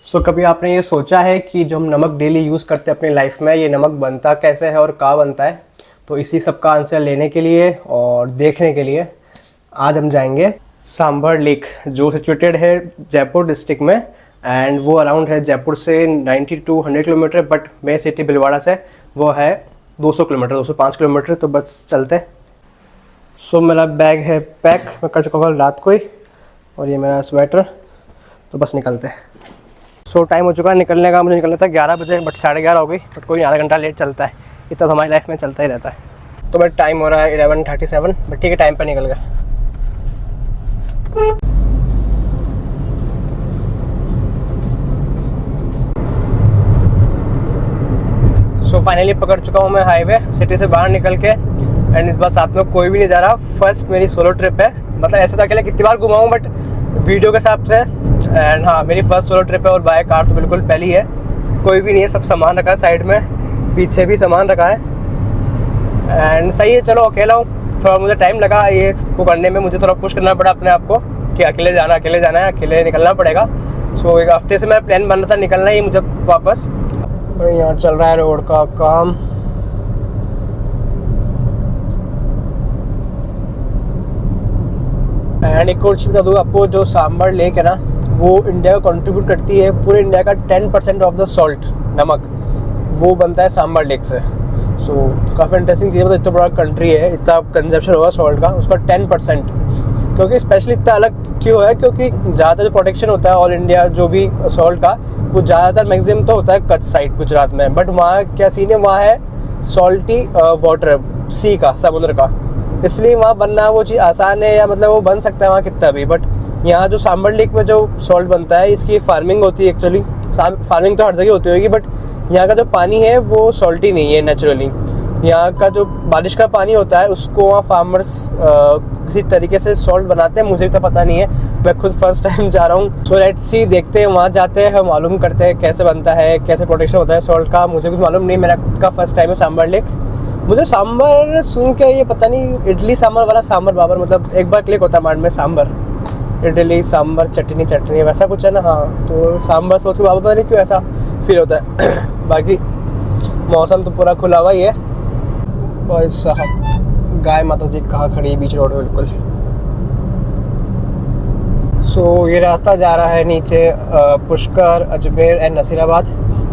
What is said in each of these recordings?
कभी आपने ये सोचा है कि जो हम नमक डेली यूज़ करते हैं अपनी लाइफ में, ये नमक बनता कैसे है और कहाँ बनता है? तो इसी सब का आंसर लेने के लिए और देखने के लिए आज हम जाएंगे सांभर लेक, जो सिचुएटेड है जयपुर डिस्ट्रिक्ट में। एंड वो अराउंड है जयपुर से 90 to 100 kilometre, but main city Bhilwara से वो है 200 किलोमीटर, 205 किलोमीटर। तो बस चलते। मेरा बैग है पैक, मैं कर चुका हूँ रात को ही, और ये मेरा स्वेटर। तो बस निकलते हैं। टाइम हो चुका है निकलने का। मुझे निकलना था 11 बजे, बट 11:30 हो गई। बट कोई आधा घंटा लेट चलता है, इतना तो हमारी लाइफ में चलता ही रहता है। तो बट टाइम हो रहा है 11:37, बट ठीक है, टाइम पर निकल गया। फाइनली पकड़ चुका हूँ मैं हाईवे, सिटी से बाहर निकल के। एंड इस बार साथ में कोई भी नहीं जा रहा। फर्स्ट मेरी सोलो ट्रिप है, मतलब ऐसे तो अकेले कितनी बार घुमाऊँ, बट वीडियो के हिसाब से। एंड हाँ, मेरी फर्स्ट सोलो ट्रिप है, और बाय कार तो बिल्कुल पहली है। कोई भी नहीं है, सब सामान रखा है साइड में, पीछे भी सामान रखा है। एंड सही है, चलो अकेला हूँ। थोड़ा मुझे टाइम लगा ये को करने में, मुझे थोड़ा पुश करना पड़ा अपने आप को कि अकेले जाना है, अकेले निकलना पड़ेगा। एक हफ्ते से मेरा प्लान बन रहा था निकलना ही मुझे वापस। यहाँ चल रहा है रोड का काम। एंड एक और चीज़ बता दूँ आपको, जो सांभर लेक है ना, वो इंडिया को कंट्रीब्यूट करती है। पूरे इंडिया का 10% ऑफ द सॉल्ट, नमक, वो बनता है सांभर लेक से। काफ़ी इंटरेस्टिंग चीज़ है। मतलब इतना बड़ा कंट्री है, इतना कंजप्शन होगा सॉल्ट का, उसका 10%। क्योंकि स्पेशली इतना अलग क्यों है? क्योंकि ज़्यादा जो प्रोटेक्शन होता है ऑल इंडिया जो भी सॉल्ट का, वो ज़्यादातर मैक्सिमम तो होता है कच्छ साइड गुजरात में। बट वहाँ क्या सीन है, वहाँ है सॉल्टी वाटर, सी का, समुद्र का, इसलिए वहाँ बनना वो चीज़ आसान है, या मतलब वो बन सकता है वहाँ कितना भी। बट यहाँ जो सांभर लेक में जो सॉल्ट बनता है, इसकी फार्मिंग होती है एक्चुअली। फार्मिंग तो हर जगह होती होगी, बट यहाँ का जो पानी है वो सॉल्टी नहीं है नेचुरली। यहाँ का जो बारिश का पानी होता है, उसको वहाँ फार्मर्स किसी तरीके से सॉल्ट बनाते हैं। मुझे तो पता नहीं है, मैं खुद फर्स्ट टाइम जा रहा हूँ। लेट्स सी, देखते हैं, वहाँ जाते हैं, मालूम करते हैं कैसे बनता है, कैसे प्रोटेक्शन होता है सॉल्ट का। मुझे कुछ मालूम नहीं, मेरा खुद का फर्स्ट टाइम है सांभर लेक। मुझे सांभर सुन के ये पता नहीं, इडली सांभर वाला सांभर बाबर, मतलब एक बार क्लिक होता है माइंड में, सांभर इडली सांभर चटनी वैसा कुछ है ना। हाँ, तो सांभर सोच के बाबा पता नहीं क्यों ऐसा फील होता है। बाकी मौसम तो पूरा खुला हुआ ही है। और साहब, गाय माता जी कहाँ खड़ी है बीच रोड में बिल्कुल। ये रास्ता जा रहा है नीचे पुष्कर, अजमेर एंड नसीराबाद।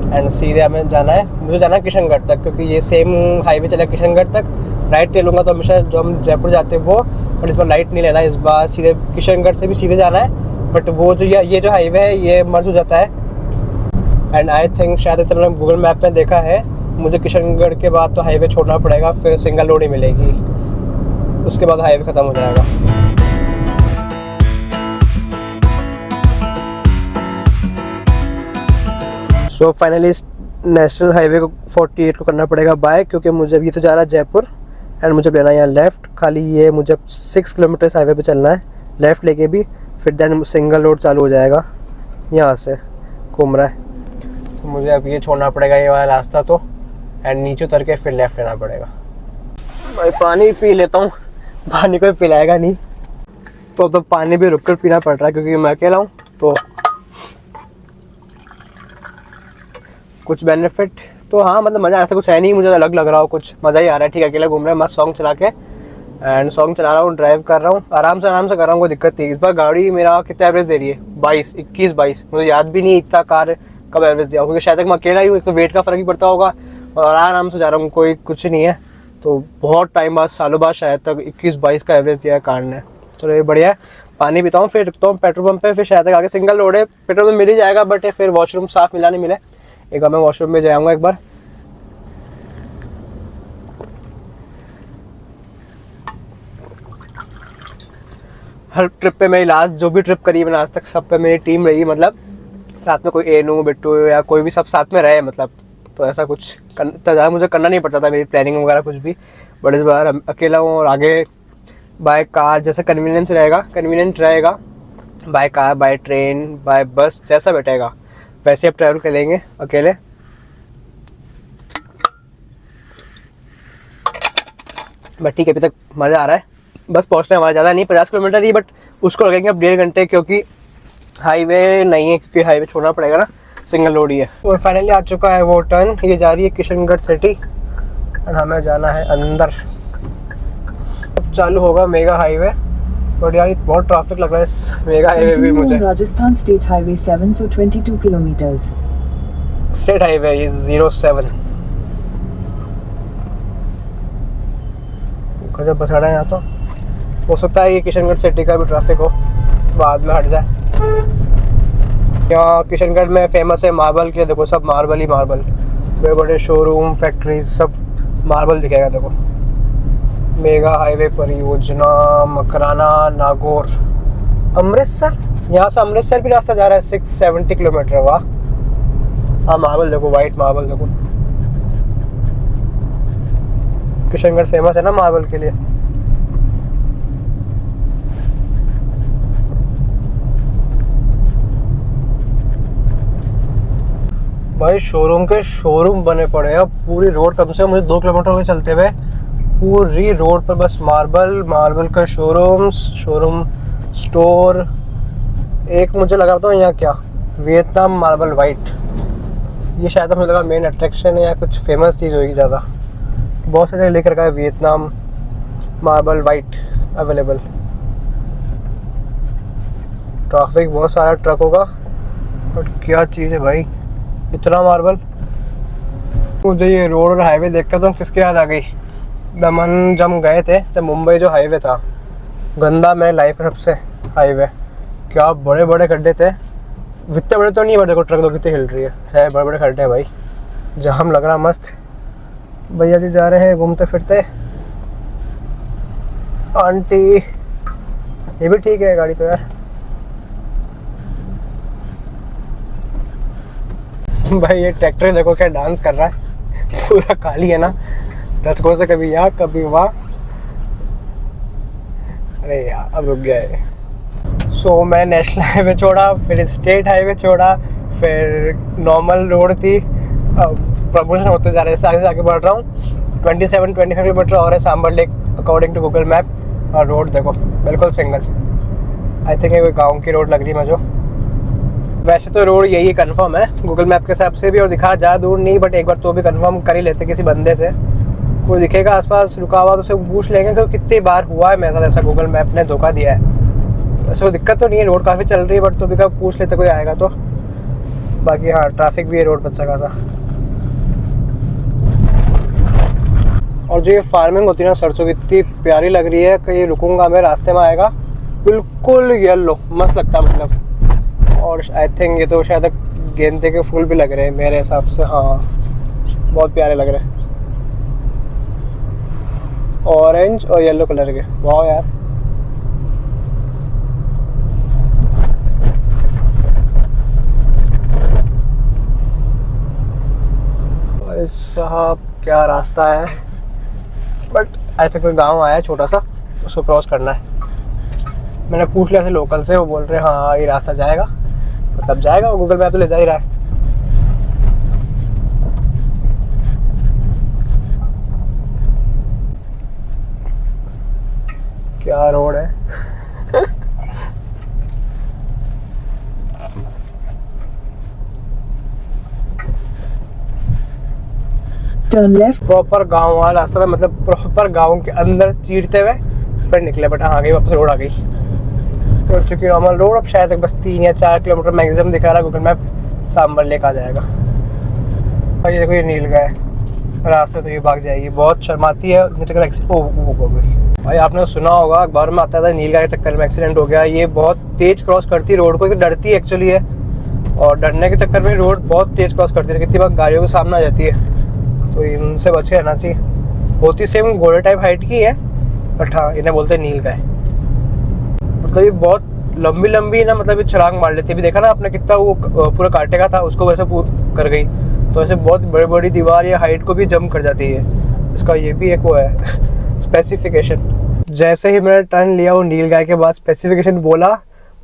एंड सीधे हमें जाना है, मुझे जाना है किशनगढ़ तक, क्योंकि ये सेम हाईवे चला किशनगढ़ तक। राइट ले लूँगा तो हमेशा जो हम जयपुर जाते हैं वो, बट इस बार राइट नहीं लेना, इस बार सीधे किशनगढ़ से भी सीधे जाना है। बट वो जो ये जो हाईवे है, ये मर्ज हो जाता है। एंड आई थिंक शायद इतना मैंने गूगल मैप में देखा है, मुझे किशनगढ़ के बाद तो हाईवे छोड़ना पड़ेगा, फिर सिंगल रोड ही मिलेगी, उसके बाद हाईवे ख़त्म हो जाएगा। फाइनली नेशनल हाईवे को 48 को करना पड़ेगा बाय, क्योंकि मुझे ये तो जा रहा है जयपुर, एंड मुझे लेना है यहाँ लेफ़्ट। खाली ये मुझे 6 किलोमीटर हाईवे पे चलना है, लेफ़्ट लेके भी, फिर देन सिंगल रोड चालू हो जाएगा, यहाँ से घूम रहा है। तो मुझे अब ये छोड़ना पड़ेगा ये वाला रास्ता, तो एंड नीचे उतर के फिर लेफ़्ट लेना पड़ेगा। भाई पानी पी लेता हूँ, पानी कोई पिलाएगा नहीं, तो पानी भी रुक कर पीना पड़ रहा है, क्योंकि मैं अकेला हूँ। तो कुछ बेनिफिट तो हाँ, मतलब मज़ा ऐसा कुछ है नहीं, मुझे अलग लग रहा हो, कुछ मज़ा ही आ रहा है। ठीक है, अकेला घूम रहा है, मस्त सॉन्ग चला के, एंड सॉन्ग चला रहा हूँ, ड्राइव कर रहा हूँ, आराम से कर रहा हूँ, कोई दिक्कत नहीं। इस बार गाड़ी मेरा कितना एवरेज दे रही है, 21-22, मुझे याद भी नहीं इतना कार कब एवरेज दिया, क्योंकि शायद तक मैं अकेला ही हूँ, एक तो वेट का फ़र्क ही पड़ता होगा, और आराम से जा रहा हूँ, कोई कुछ नहीं है। तो बहुत टाइम बाद, सालों बाद शायद तक 21-22 का एवरेज दिया है कार ने। चलो ये बढ़िया है। पानी पीता हूँ, फिर रुकता हूँ पेट्रोल पंप पे, फिर शायद तक आगे सिंगल रोड है, पेट्रोल तो मिल ही जाएगा, बट फिर वॉशरूम साफ मिला नहीं मिले, एक बार मैं वॉशरूम में जाऊँगा एक बार। हर ट्रिप पे मेरी लास्ट जो भी ट्रिप करी मैंने आज तक, सब पे मेरी टीम रही, मतलब साथ में कोई एनू बिट्टू या कोई भी, सब साथ में रहे, मतलब। तो ऐसा कुछ ज़्यादा मुझे करना नहीं पड़ता था, मेरी प्लानिंग वगैरह कुछ भी। बट इस बार अकेला हूँ, और आगे बाय कार जैसे कन्वीनियंट रहेगा, by car, by train, by bus, जैसा बैठेगा वैसे अब ट्रैवल कर लेंगे अकेले। बट ठीक है, अभी तक मज़ा आ रहा है। बस पहुँचना है हमारा, ज़्यादा नहीं, 50 किलोमीटर ही, बट उसको लगेंगे अब 1.5 घंटे, क्योंकि हाईवे नहीं है क्योंकि हाईवे छोड़ना पड़ेगा ना, सिंगल रोड ही है। और फाइनली आ चुका है वो टर्न, ये जा रही है किशनगढ़ सिटी और हमें जाना है अंदर। अब चालू होगा मेगा हाईवे। और यार बहुत ट्रैफिक लग रहा है इस मेगा हाईवे भी मुझे। Rajasthan state highway 7 for 22 kilometres. State highway ये 07 गजब बस खड़ा है यहाँ तो। हो सकता है ये किशनगढ़ सिटी का भी ट्रैफिक हो, बाद में हट जाए। यहाँ किशनगढ़ में फेमस है मार्बल के, देखो सब मार्बल ही मार्बल, बड़े बड़े शोरूम फैक्ट्रीज सब मार्बल दिखेगा। देखो मेगा हाईवे परियोजना मकराना नागौर अमृतसर, यहाँ से अमृतसर भी रास्ता जा रहा है 670 किलोमीटर। वाह। हाँ मार्बल देखो, वाइट मार्बल देखो, किशनगढ़ फेमस है ना मार्बल के लिए। भाई शोरूम के शोरूम बने पड़े हैं, पूरी रोड कम से कम मुझे 2 किलोमीटर हुए चलते हुए, पूरी रोड पर बस मार्बल मार्बल का शोरूम स्टोर। एक मुझे लगा था यहाँ क्या वियतनाम मार्बल वाइट, ये शायद मुझे लगा मेन अट्रैक्शन है या कुछ फेमस चीज़ होगी ज़्यादा। बहुत सारे लेकर का है Vietnam marble white available. Traffic बहुत सारा ट्रक होगा, बट क्या चीज़ है भाई, इतना मार्बल। मुझे ये रोड और हाईवे देखकर तो किसकी याद आ गई, दमन जब गए थे तो मुंबई जो हाईवे था गंदा, मेरे लाइफ का सबसे हाईवे। क्या बड़े बड़े खड्डे थे, इतने बड़े तो नहीं, बड़े देखो ट्रक तो कितनी हिल रही है बड़े बड़े खड्डे हैं भाई। जाम लग रहा मस्त। भैया जी जा रहे हैं घूमते फिरते। आंटी ये भी ठीक है गाड़ी तो यार। भाई ये ट्रैक्टर देखो क्या डांस कर रहा है, पूरा काली है ना, दशकों से कभी यहाँ कभी वहाँ। अरे यार अब रुक गया है। सो मैं नेशनल हाईवे छोड़ा, फिर स्टेट हाईवे छोड़ा, फिर नॉर्मल रोड थी, प्रमोशन होते जा रहे हैं, आगे से आगे बढ़ रहा हूँ। 27-25 किलोमीटर और है Sambhar lake according to Google map. और रोड देखो बिल्कुल सिंगल, आई थिंक ये कोई गाँव की रोड लग रही है मुझे। वैसे तो रोड यही कंफर्म है गूगल मैप के हिसाब से भी, और दिखा ज़्यादा दूर नहीं, बट एक बार तो भी कंफर्म कर ही लेते किसी बंदे से। कोई दिखेगा आसपास रुका हुआ तो उसे पूछ लेंगे कि कितनी बार हुआ है मेरे साथ ऐसा, गूगल मैप ने धोखा दिया है। वैसे कोई दिक्कत तो नहीं है, रोड काफ़ी चल रही है, बट तो भी कब पूछ लेते कोई आएगा तो। बाकी हाँ ट्रैफिक भी है रोड पर अच्छा खासा। और जो ये फार्मिंग होती है ना सरसों की, इतनी प्यारी लग रही है कि रुकूंगा मैं, रास्ते में आएगा बिल्कुल येलो मस्त लगता है मतलब। और आई थिंक ये तो शायद गेंदे के फूल भी लग रहे हैं मेरे हिसाब से, हाँ बहुत प्यारे लग रहे हैं, ऑरेंज और येलो कलर के। वाह यार भाई साहब क्या रास्ता है, बट आई थिंक कोई गांव आया है छोटा सा, उसको क्रॉस करना है। मैंने पूछ लिया था लोकल से, वो बोल रहे हैं हाँ ये रास्ता जाएगा, तो तब जाएगा, वो गूगल मैप तो ले जा ही रहा है। क्या रोड है। Turn left. प्रॉपर गांव वाला रास्ता था, मतलब प्रॉपर गांव के अंदर चीरते हुए फिर निकले, बट हाँ गई वापस रोड आ गई। तो चूँकि नॉर्मल रोड अब शायद बस 3 या 4 किलोमीटर मैक्सिमम दिखा रहा है गूगल मैप, सांबर लेक आ जाएगा। और ये देखो ये नील गाय रास्ते तो ये भाग जाएगी, बहुत शर्माती है। ओ भाई आपने सुना होगा अखबार में आता था नील गाय के चक्कर में एक्सीडेंट हो गया। ये बहुत तेज क्रॉस करती है रोड को, डरती है एक्चुअली है, और डरने के चक्कर में रोड बहुत तेज क्रॉस करती है, कितनी बार गाड़ियों के सामने आ जाती है, तो इनसे बच के रहना चाहिए। होती सेम घोड़े टाइप हाइट की है, बट हाँ इन्हें बोलते हैं नील गाय। मतलब ये बहुत लंबी लंबी ना, मतलब ये छलांग मार लेती है। भी देखा ना आपने कितना वो पूरा काटे का था, उसको वैसे कर गई, तो ऐसे बहुत बड़ी बड़ी दीवार या हाइट को भी जंप कर जाती है। इसका ये भी एक वो है स्पेसिफिकेशन। जैसे ही मैंने टर्न लिया वो नील गाय के बाद स्पेसिफिकेशन बोला,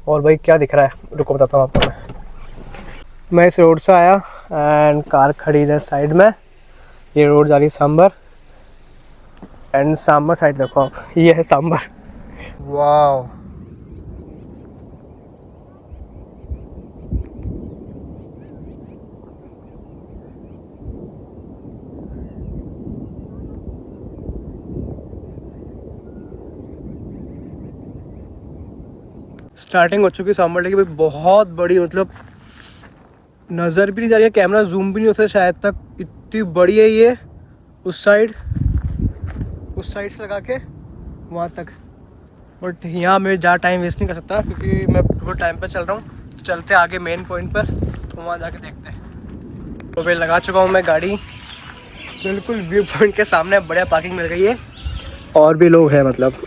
और भाई क्या दिख रहा है रुको बताता हूँ आपको। मैं इस रोड से आया एंड कार खड़ी है साइड में, ये रोड जा रही है सांबर, एंड सांबर साइड देखो आप, ये है सांबर। वाह स्टार्टिंग हो चुकी है सांबर लेक की भाई, बहुत बड़ी, मतलब नज़र भी नहीं जा रही है, कैमरा जूम भी नहीं होता शायद तक, इतनी बड़ी है ये। उस साइड से लगा के वहाँ तक, बट यहाँ मैं ज़्यादा टाइम वेस्ट नहीं कर सकता क्योंकि मैं बिल्कुल टाइम पर चल रहा हूँ। तो चलते आगे मेन पॉइंट पर, तो वहाँ जाके देखते हैं। तो भाई लगा चुका हूँ मैं गाड़ी बिल्कुल व्यू पॉइंट के सामने, बढ़िया पार्किंग मिल गई है, और भी लोग हैं मतलब।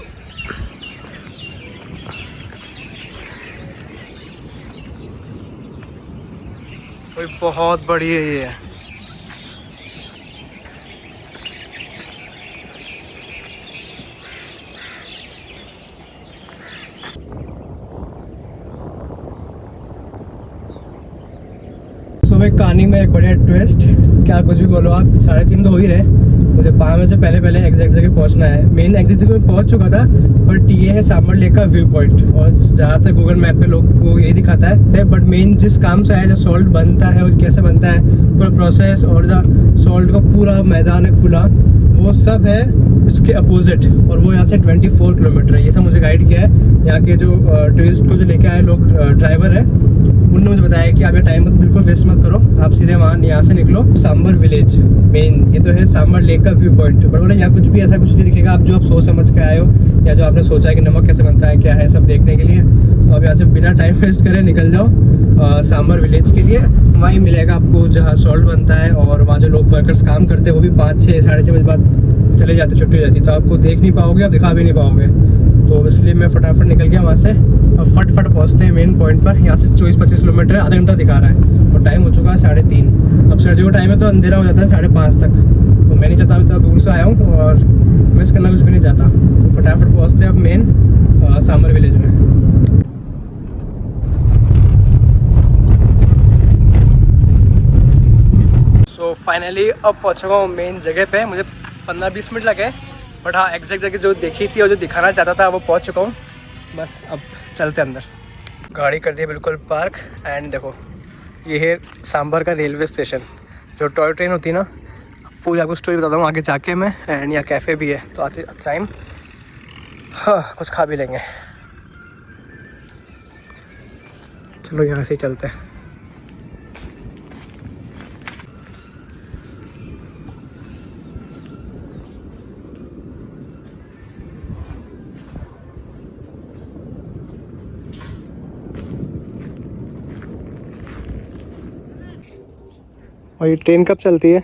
कोई बहुत बड़ी है ये। तो भाई कहानी में एक बढ़िया ट्विस्ट, क्या कुछ भी बोलो आप, 3:30 तो हो ही रहे, मुझे 5 बजे से पहले एग्जैक्ट जगह पहुंचना है। मेन एग्जैक्ट जगह में पहुंच चुका था, बट ये है सांबर लेक का व्यू पॉइंट, और ज़्यादातर गूगल मैप पे लोग को यही दिखाता है। बट मेन जिस काम से है, जो सॉल्ट बनता है और कैसे बनता है पूरा प्रोसेस, और जो सॉल्ट का पूरा मैदान है खुला, वो सब है इसके अपोजिट, और वो यहाँ से 24 किलोमीटर है। ये सब मुझे गाइड किया है यहाँ के जो टूरिस्ट को जो लेके आए लोग, ड्राइवर है, उन्होंने मुझे बताया कि आप ये टाइम बिल्कुल वेस्ट मत करो, आप सीधे वहाँ यहाँ से निकलो सांबर विलेज मेन। ये तो है सांबर लेक का व्यू पॉइंट, बट बोले यहाँ कुछ भी ऐसा कुछ नहीं दिखेगा, आप जो आप सोच समझ के आए हो, या जो आपने सोचा है कि नमक कैसे बनता है, क्या है, सब देखने के लिए, तो आप यहाँ से बिना टाइम वेस्ट करे निकल जाओ सांबर विलेज के लिए। वहीं मिलेगा आपको जहाँ सॉल्ट बनता है, और वहाँ जो लोग वर्कर्स काम करते हैं वो भी 5, 6, 6:30 बजे बाद चले जाते, छुट्टी हो जाती, तो आपको देख नहीं पाओगे, आप दिखा भी नहीं पाओगे। तो इसलिए मैं फटाफट निकल गया वहाँ से, और फटफट पहुँचते हैं मेन पॉइंट पर। यहाँ से 24-25 किलोमीटर, आधा घंटा दिखा रहा है, और टाइम हो चुका है 3:30। अब सर्दियों का टाइम है तो अंधेरा हो जाता है 5:30 तक, तो मैं नहीं चाहता, इतना दूर से आया हूँ और मिस करना कुछ भी नहीं चाहता। तो फटाफट पहुँचते हैं अब मेन सांबर विलेज में। सो फाइनली अब पहुँच चुका हूँ मेन जगह पे। मुझे 15-20 मिनट लगे, बट हाँ एग्जैक्ट जगह जो देखी थी और जो दिखाना चाहता था वो पहुँच चुका हूँ। बस अब चलते अंदर। गाड़ी कर दी बिल्कुल पार्क, एंड देखो ये है सांबर का रेलवे स्टेशन, जो टॉय ट्रेन होती है ना। पूरी आपको स्टोरी बताता हूँ आगे जाके मैं। एंड यहाँ कैफ़े भी है, तो आते टाइम हाँ कुछ खा भी लेंगे। चलो यहाँ से ही चलते हैं। और ये ट्रेन कब चलती है?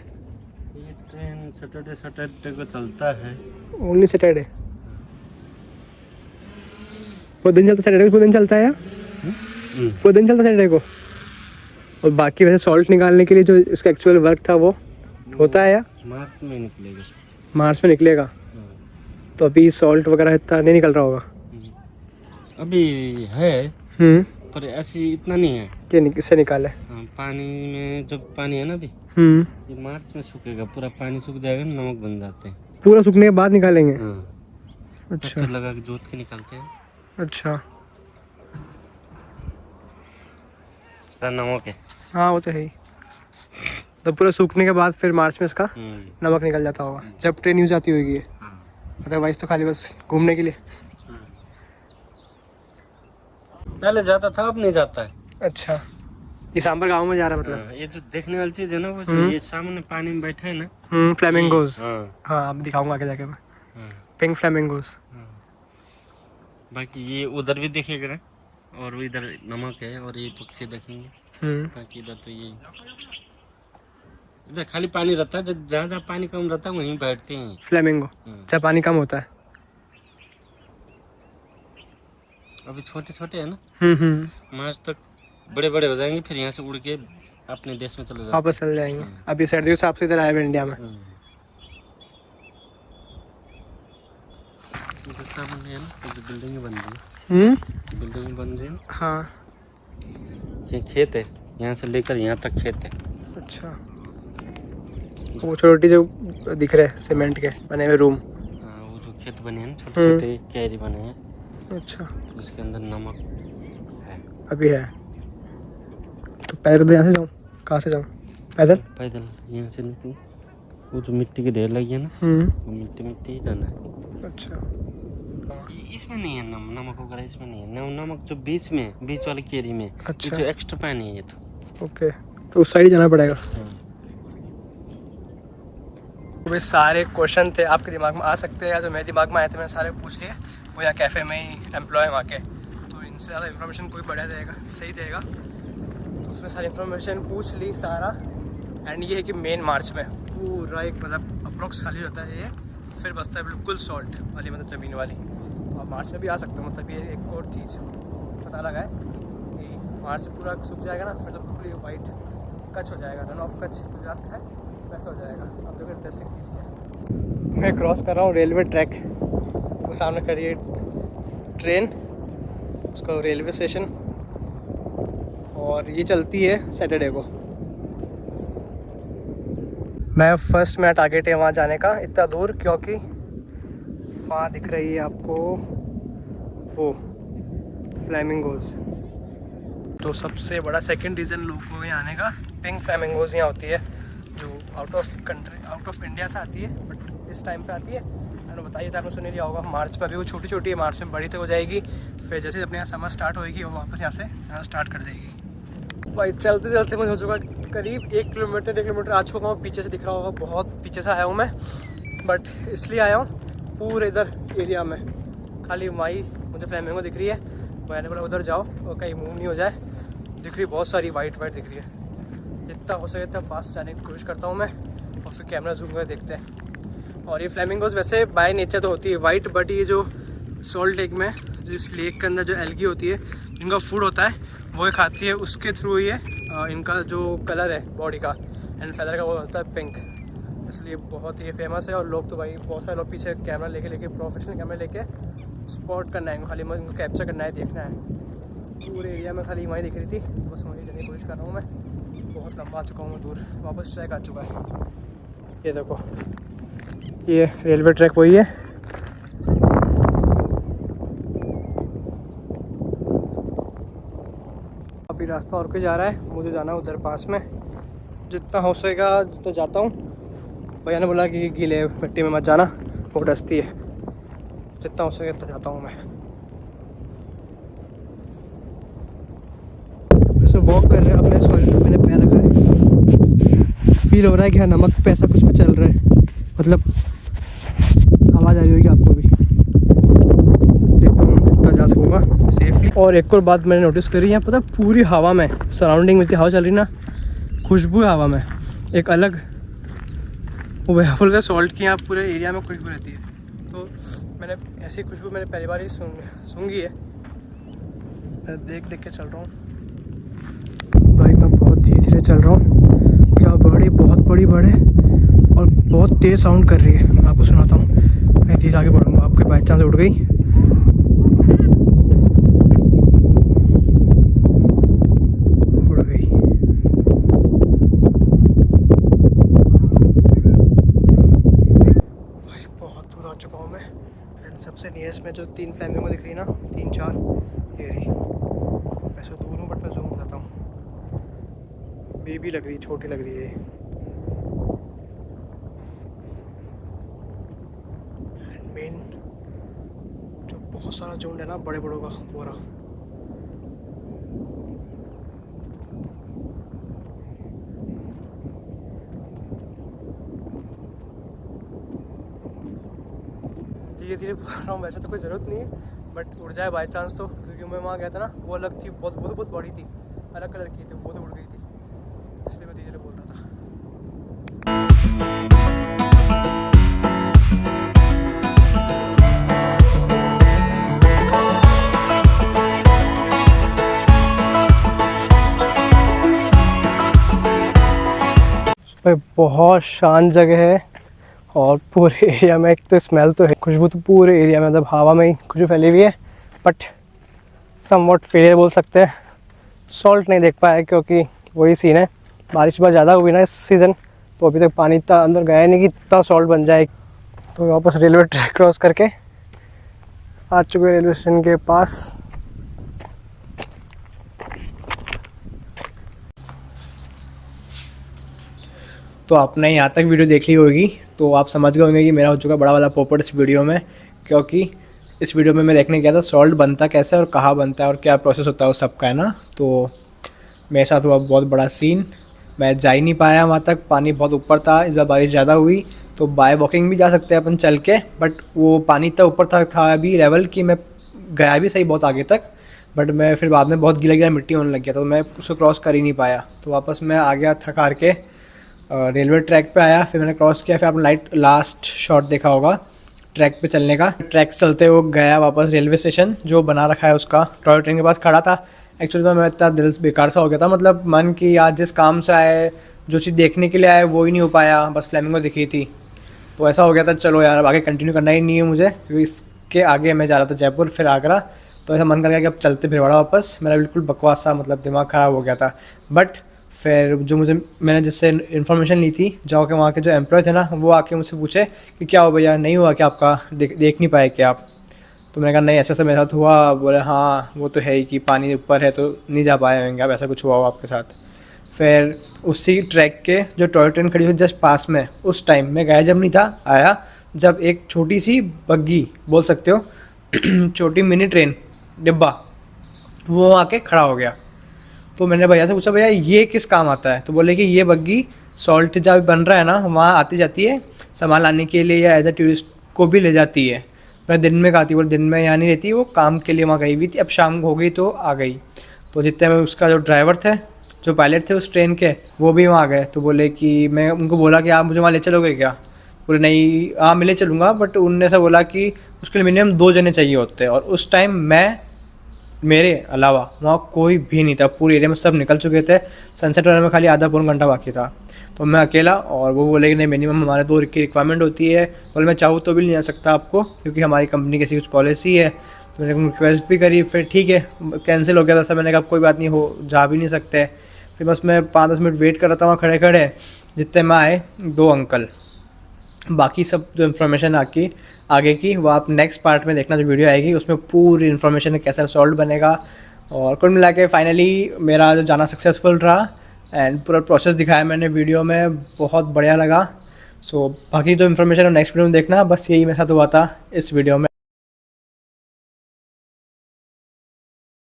ये ट्रेन सैटरडे को चलता है। Only Saturday? वो दिन चलता, सैटरडे को दिन चलता है या वो दिन चलता सैटरडे को? और बाकी वैसे सॉल्ट निकालने के लिए जो इसका एक्चुअल वर्क था वो होता है या मार्च में निकलेगा? मार्च में निकलेगा। तो अभी सॉल्ट वगैरह इतना नहीं निकल रहा होगा? अभी है पर ऐसी इतना नहीं है कि किससे निकाले। पानी में जो पानी है ना अभी, ये मार्च में सूखेगा, पूरा पानी सूख जाएगा, नमक बन जाते हैं। पूरा सूखने के बाद निकालेंगे? अच्छा, लगा के जोत के निकालते हैं। अच्छा नमक है। हाँ वो तो है ही। तो पूरा सूखने के बाद फिर मार्च में इसका नमक निकल जाता होगा, जब ट्रेन यूज आती होगी। अदरवाइज तो खाली बस घूमने के लिए। पहले जाता था, अब नहीं जाता है। अच्छा, ये सांबर गांव में जा रहा है मतलब? ये जो देखने वाली चीज है ना, वो जो ये सामने पानी में बैठा है ना, फ्लेमिंगोज। हाँ अब दिखाऊंगा आगे जाके मैं। Pink flamingos. बाकी ये उधर भी देखेगा, और इधर नमक है, और ये पक्षी देखेंगे। बाकी इधर तो ये इधर खाली पानी रहता है, जहाँ जहाँ पानी कम रहता है वहीं बैठते हैं फ्लेमिंगो। जब पानी कम होता है। अभी छोटे छोटे है ना, मार्च तक बड़े बड़े हो जाएंगे, फिर यहाँ से उड़ के अपने देश में चले जाएंगे, वापस चले जाएंगे। अभी सर्दियों से आपसे इधर आए हुए इंडिया में। सामने है ना, जो बिल्डिंग बन रही है, बिल्डिंग बन रही है। हाँ ये खेत है, यहाँ से लेकर यहाँ तक खेत है। अच्छा, वो छोटी जो दिख रहे हैं सीमेंट के बने हुए रूम। हाँ, वो जो खेत बने हैं ना, छोटे छोटे क्यारी बने हैं। अच्छा, तो उसके अंदर नमक है। अभी है तो पैदल यहाँ से जाऊँ? कहाँ से जाऊँ? पैदल? पैदल यहाँ से निकलो, वो जो मिट्टी के ढेर लगी है ना, वो मिट्टी ही जाना है। अच्छा, इसमें नहीं है नमक वगैरह, इसमें नहीं है नमक। जो बीच में, बीच वाले केरी में, अच्छा। जो एक्स्ट्रा पानी है ये तो। ओके, तो उस साइड जाना पड़ेगा। वे सारे क्वेश्चन थे आपके दिमाग में आ सकते हैं या जो मेरे दिमाग में आए थे मैंने सारे पूछ लिए। वो यहाँ कैफ़े में ही एम्प्लॉय वहाँ के, तो इनसे ज़्यादा इन्फॉर्मेशन कोई बढ़िया देगा, सही देगा। तो उसमें सारी इन्फॉर्मेशन पूछ ली सारा। एंड ये है कि मेन मार्च में पूरा एक मतलब अप्रोक्स खाली होता है ये, फिर बचता है बिल्कुल सॉल्ट वाली मतलब ज़मीन वाली। और मार्च में भी आ सकते हो, मतलब ये एक और चीज़ पता लगा है कि मार्च में पूरा सूख जाएगा ना, फिर तो बिल्कुल वाइट कच्छ हो जाएगा। रन ऑफ कच्छ गुजरात का है, वैसा हो जाएगा। अब देखो इंटरेस्टिंग चीज़ क्या है, मैं क्रॉस कर रहा हूँ रेलवे ट्रैक, वो सामने खड़ी है ट्रेन, उसका रेलवे स्टेशन, और ये चलती है सैटरडे को। मैं फर्स्ट मेरा टारगेट है वहाँ जाने का इतना दूर, क्योंकि वहाँ दिख रही है आपको वो फ्लैमिंगोज़। तो सबसे बड़ा सेकंड रीज़न लोगों को यहाँ आने का, पिंक फ्लैमिंगोज़ यहाँ होती है जो out of country, out of India से आती है, बट इस टाइम पे आती है। मैंने बताइए था, आपने सुन लिया होगा, मार्च में अभी वो छोटी छोटी है, मार्च में बड़ी तो हो जाएगी, फिर जैसे अपने यहाँ समर स्टार्ट होएगी वो वापस यहाँ से जाना स्टार्ट कर देगी। भाई चलते चलते मुझे हो चुका करीब 1 किलोमीटर आ चुका हूँ। पीछे से दिख रहा होगा, बहुत पीछे से आया हूँ मैं, बट इसलिए आया हूँ पूरे इधर एरिया में खाली माई मुझे फ्लैमिंगो दिख रही है। मैंने बोला उधर जाओ और कहीं मूव नहीं हो जाए। दिख रही बहुत सारी वाइट दिख रही है, जितना हो सके इतना पास जाने की कोशिश करता हूँ मैं, और फिर कैमरा जूम कर देखते हैं। और ये फ्लैमिंगोज वैसे बाय नेचर तो होती है वाइट, बट ये जो सॉल्ट लेक में, जिस लेक के अंदर जो एल्गी होती है, इनका फूड होता है, वो ही खाती है, उसके थ्रू ये इनका जो कलर है बॉडी का एंड फेदर का वो होता है पिंक, इसलिए बहुत ही फेमस है। और लोग तो भाई बहुत सारे लोग पीछे कैमरा लेके प्रोफेशनल कैमरा लेके स्पॉट करना है, खाली इनको कैप्चर करना है, देखना है। पूरे एरिया में खाली वहीं दिख रही थी, बस वहीं जाने की कोशिश कर रहा हूँ मैं। बहुत लंबा आ चुका हूँ मैं, दूर वापस ट्रैक आ चुका है। ये देखो, ये रेलवे ट्रैक वही है। अभी रास्ता और कोई जा रहा है, मुझे जाना है उधर पास में, जितना हो सकेगा जितना जाता हूँ। भैया ने बोला कि गीले मिट्टी में मत जाना, वो डस्ती है, जितना हो सके उतना जाता हूँ मैं। वैसे वॉक कर रहे हैं अपने, सॉरी मैंने पैर रखा है, फील हो रहा है कि हाँ नमक पे ऐसा कुछ चल रहा है, मतलब आवाज़ आ रही होगी आपको भी। देखता हूँ जितना जा सकूँगा सेफली। और एक और बात मैंने नोटिस करी है, पता पूरी हवा में, सराउंडिंग में हवा चल रही ना, खुशबू है हवा में एक अलग, वो बोलते हैं सॉल्ट की यहाँ पूरे एरिया में खुशबू रहती है। तो मैंने ऐसी खुशबू मैंने पहली बार ही सूंघी है, मैं देख के चल रहा हूँ। भाई मैं बहुत धीरे धीरे चल रहा हूँ, क्या बड़ी बहुत बड़ी बड़े और बहुत तेज़ साउंड कर रही है। मैं आपको सुनाता हूँ, मैं धीरे आगे बढ़ूँगा, आपके बाई चांस उड़ गई। उड़ गई। भाई बहुत दूर आ चुका हूँ मैं, एंड सबसे नियरेस्ट में जो 3 फ्लैमिंगो दिख रही ना, 3-4 ये रही। वैसे दूर हूँ बट मैं जूम करता हूँ, बेबी लग रही, छोटी लग रही है। मेन जो बहुत सारा झुंड है ना बड़े बड़ों का, वो रहा। धीरे धीरे बोल रहा हूँ, वैसे तो कोई ज़रूरत नहीं है, बट उड़ जाए बाई चांस तो, क्योंकि मैं वहाँ गया था ना, वो अलग थी, बहुत बड़ी थी, अलग कलर की थी, वो तो उड़ गई थी, इसलिए मैं धीरे धीरे बोल रहा था। भाई बहुत शांत जगह है, और पूरे एरिया में एक तो स्मेल तो है, खुशबू तो पूरे एरिया में, मतलब हवा में ही खुशबू फैली हुई है, बट समवॉट फेलियर बोल सकते हैं। सॉल्ट नहीं देख पाया क्योंकि वही सीन है, बारिश बहुत ज़्यादा हुई ना इस सीज़न, तो अभी तक पानी इतना अंदर गया नहीं कि इतना सॉल्ट बन जाए। तो वापस रेलवे ट्रैक क्रॉस करके आ चुके हैं रेलवे स्टेशन के पास। तो आपने यहाँ तक वीडियो देख ली होगी, तो आप समझ गए होंगे कि मेरा हो चुका बड़ा वाला पोपट इस वीडियो में, क्योंकि इस वीडियो में मैं देखने गया था सॉल्ट बनता कैसे और कहाँ बनता है और क्या प्रोसेस होता है उस सब का, है ना। तो मेरे साथ हुआ बहुत बड़ा सीन, मैं जा ही नहीं पाया वहाँ तक, पानी बहुत ऊपर था। इस बार बारिश ज़्यादा हुई तो बाय वॉकिंग भी जा सकते हैं अपन चल के, बट वो पानी इतना ऊपर था अभी लेवल कि मैं गया भी सही बहुत आगे तक, बट मैं फिर बाद में बहुत गीला गीला मिट्टी होने लग गया, तो मैं उसको क्रॉस कर ही नहीं पाया। तो वापस मैं आ गया थक हार के, रेलवे ट्रैक पे आया, फिर मैंने क्रॉस किया। फिर आपने लास्ट शॉट देखा होगा ट्रैक पे चलने का। ट्रैक चलते हुए गया वापस रेलवे स्टेशन जो बना रखा है उसका, टॉय ट्रेन के पास खड़ा था। एक्चुअली मैं इतना दिल बेकार सा हो गया था, मतलब मन की आज जिस काम से आए, जो चीज़ देखने के लिए आए वो ही नहीं हो पाया, बस फ्लेमिंगो दिखी थी। तो ऐसा हो गया था चलो यार अब आगे कंटिन्यू करना ही नहीं है मुझे, क्योंकि इसके आगे मैं जा रहा था जयपुर फिर आगरा। तो ऐसा मन कर गया कि अब चलते भिड़वाड़ा वापस। मेरा बिल्कुल बकवास सा मतलब दिमाग ख़राब हो गया था। बट फिर जो मैंने जिससे इन्फॉर्मेशन ली थी, जाके वहाँ के जो एम्प्लॉय थे ना, वो आके मुझसे पूछे कि क्या हो भैया, नहीं हुआ क्या आपका, देख नहीं पाए क्या आप। तो मैंने कहा नहीं ऐसा मेरे साथ हुआ। बोले हाँ वो तो है ही कि पानी ऊपर है तो नहीं जा पाए होंगे आप, ऐसा कुछ हुआ हो आपके साथ। फिर उसी ट्रैक के जो टॉय ट्रेन खड़ी हुई जस्ट पास में, उस टाइम मैं गया जब नहीं था, आया जब एक छोटी सी बग्गी बोल सकते हो छोटी मिनी ट्रेन डिब्बा, वो आके खड़ा हो गया। तो मैंने भैया से पूछा भैया ये किस काम आता है। तो बोले कि ये बग्गी सॉल्ट जब बन रहा है ना वहाँ आती जाती है सामान लाने के लिए, या एज अ टूरिस्ट को भी ले जाती है। मैं दिन में खाती, बोले दिन में यहाँ नहीं रहती, वो काम के लिए वहाँ गई हुई थी, अब शाम हो गई तो आ गई। तो जितने में उसका जो ड्राइवर थे, जो पायलट थे उस ट्रेन के, वो भी वहाँ गए। तो बोले कि मैं उनको बोला कि आप मुझे वहाँ ले चलोगे क्या। बोले नहीं हाँ मैं ले चलूँगा, बट उनने ऐसा बोला कि उसके लिए मिनिमम 2 जने चाहिए होते हैं। और उस टाइम मेरे अलावा वहाँ कोई भी नहीं था, पूरे एरिया में सब निकल चुके थे, सनसेट होने में खाली आधा पौन घंटा बाकी था। तो मैं अकेला, और वो बोले कि नहीं मिनिमम हमारे 2 की रिक्वायरमेंट होती है। बोले मैं चाहूँ तो भी नहीं आ सकता आपको, क्योंकि हमारी कंपनी की ऐसी कुछ पॉलिसी है। तो मैंने रिक्वेस्ट भी करी, फिर ठीक है कैंसिल हो गया था सब। मैंने कहा कोई बात नहीं, हो जा भी नहीं सकते। फिर बस मैं 5-10 मिनट वेट कर रहा था वहाँ खड़े खड़े, जितने में आए 2 अंकल। बाकी सब जो इन्फॉर्मेशन आगे की वो आप नेक्स्ट पार्ट में देखना, जो वीडियो आएगी उसमें पूरी इन्फॉर्मेशन है कैसा सॉल्ट बनेगा। और कुल मिला के फाइनली मेरा जो जाना सक्सेसफुल रहा, एंड पूरा प्रोसेस दिखाया मैंने वीडियो में, बहुत बढ़िया लगा। सो बाकी जो इन्फॉर्मेशन है नेक्स्ट वीडियो में देखना। बस यही मेरे साथ हुआ था इस वीडियो में।